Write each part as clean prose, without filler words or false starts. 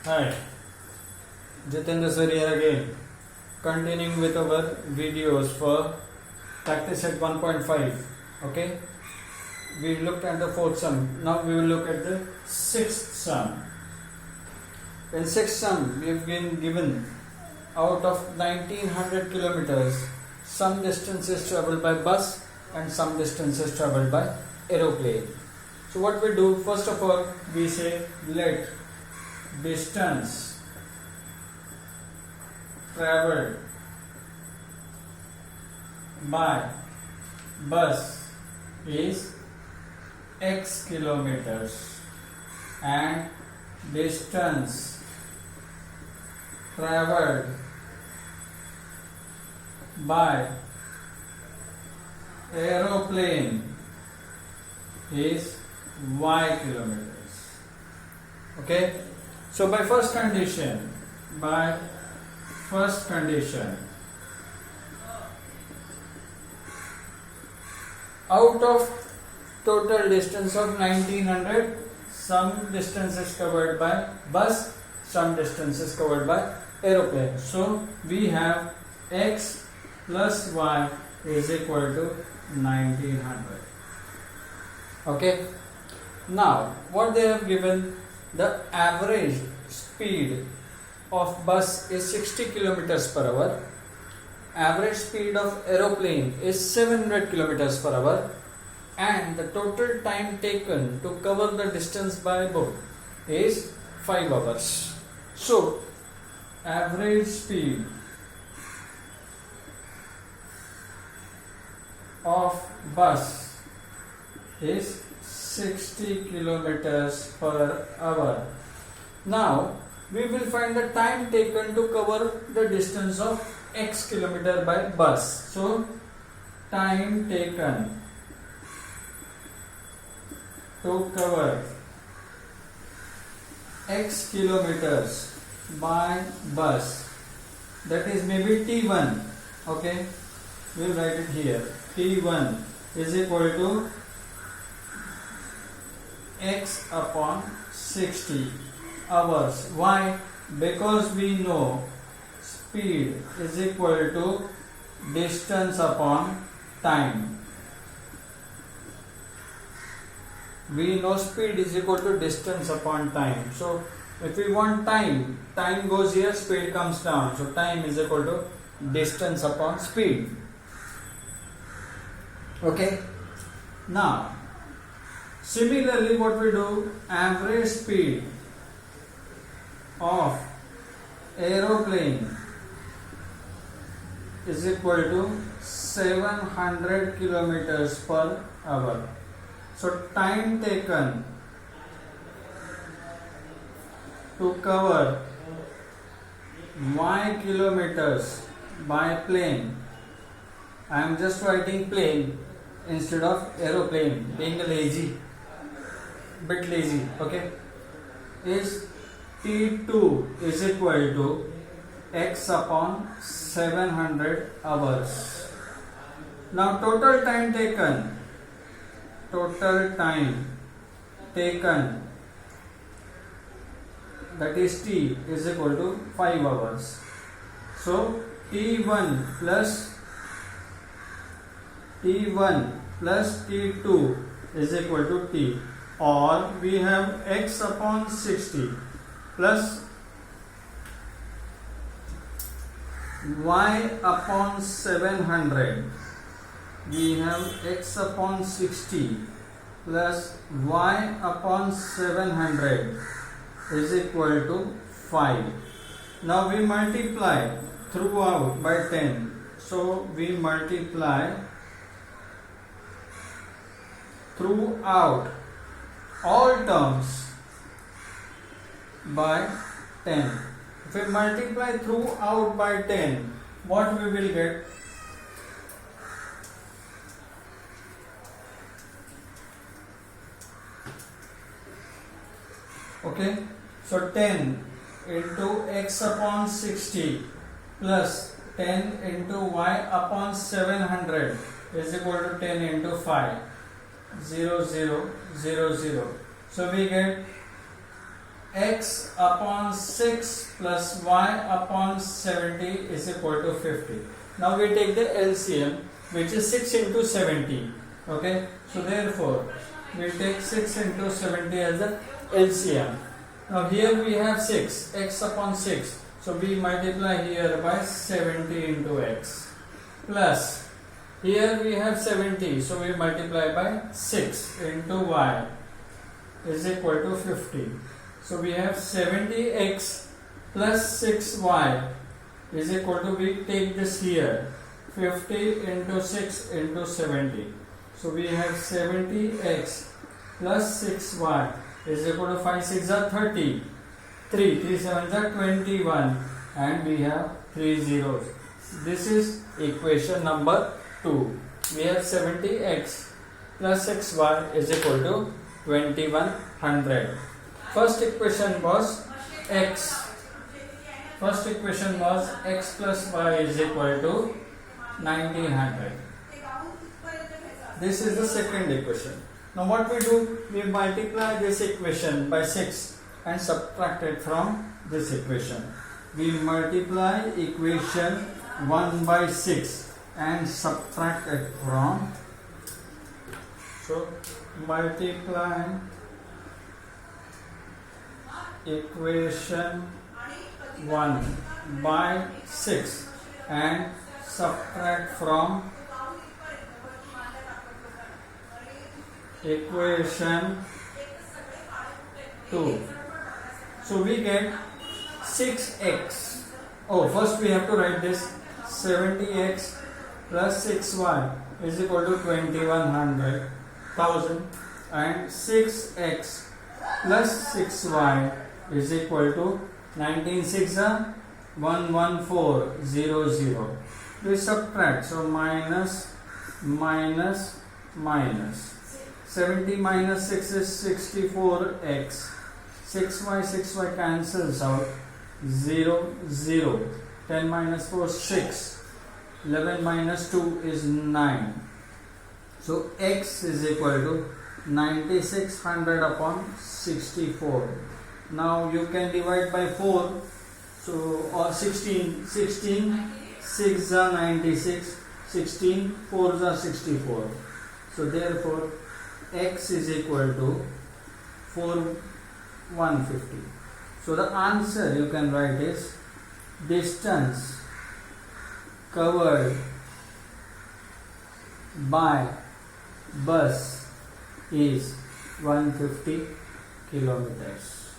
Hi, Jitendra sir here again. Continuing with our videos for practice at 1.5. Okay, we looked at the fourth sum. Now we will look at the sixth sum. In sixth sum, we have been given out of 1900 kilometers, some distance is traveled by bus and some distance is traveled by aeroplane. So what we do, first of all, we say let distance traveled by bus is x kilometers and distance traveled by aeroplane is y kilometers. Okay, so by first condition, out of total distance of 1900, some distance is covered by bus, some distance is covered by aeroplane. So we have x plus y is equal to 1900. Okay, now what they have given, the average speed of bus is 60 kilometers per hour, average speed of aeroplane is 700 kilometers per hour, and the total time taken to cover the distance by both is 5 hours. So average speed of bus is 60 kilometers per hour. Now we will find the time taken to cover the distance of x kilometer by bus. So time taken to cover x kilometers by bus, that is maybe t1. Okay, we'll write it here. T1 is equal to x upon 60 hours. Why? Because we know speed is equal to distance upon time. We know speed is equal to distance upon time. So if we want time, time goes here, speed comes down. So time is equal to distance upon speed. Okay. Now similarly, what we do, average speed of aeroplane is equal to 700 kilometers per hour. So time taken to cover y kilometers by plane, I am just writing plane instead of aeroplane, being a bit lazy, okay, is T2 is equal to x upon 700 hours. Now total time taken that is t is equal to 5 hours. So T1 plus T2 is equal to t, or we have x upon 60 plus y upon 700. We have x upon 60 plus y upon 700 is equal to 5. Now we multiply throughout by 10. So we multiply throughout all terms by 10. If we multiply throughout by 10, what we will get? Okay, so 10 into x upon 60 plus 10 into y upon 700 is equal to 10 into 5. 0, 0, 0, 0. So we get x upon 6 plus y upon 70 is equal to 50. Now we take the LCM, which is 6 into 70. Okay, so therefore we take 6 into 70 as the LCM. Now here we have 6, x upon 6. So we multiply here by 70 into x. Plus here we have 70, so we multiply by 6 into y is equal to 50. So we have 70x plus 6y is equal to, we take this here, 50 into 6 into 70. So we have 70x plus 6y is equal to 5 6 are 30, 3 7 are 21, and we have 3 zeros. This is equation number 2. We have 70x plus 6y is equal to 2100. First equation was x. First equation was x plus y is equal to 1900. This is the second equation. Now what we do? We multiply this equation by 6 and subtract it from this equation. We multiply equation 1 by 6 and subtract it from. So multiply equation 1 by 6 and subtract from equation 2. So we get 6x. Oh, first we have to write this 70x plus 6y is equal to 2100 and 6x plus 6y is equal to 196 11400. We subtract, so minus 70 minus 6 is 64x. 6y cancels out, 0 0. 10 minus 4 6. 11 minus 2 is 9. So x is equal to 9600 upon 64. Now you can divide by 4. So or 16 6 are 96, 16 4s are 64. So therefore x is equal to 4150. So the answer you can write is distance covered by bus is 150 kilometers.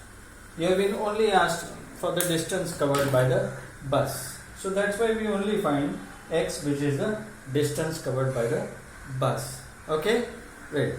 You have been only asked for the distance covered by the bus. So that's why we only find x, which is the distance covered by the bus. Okay? Great.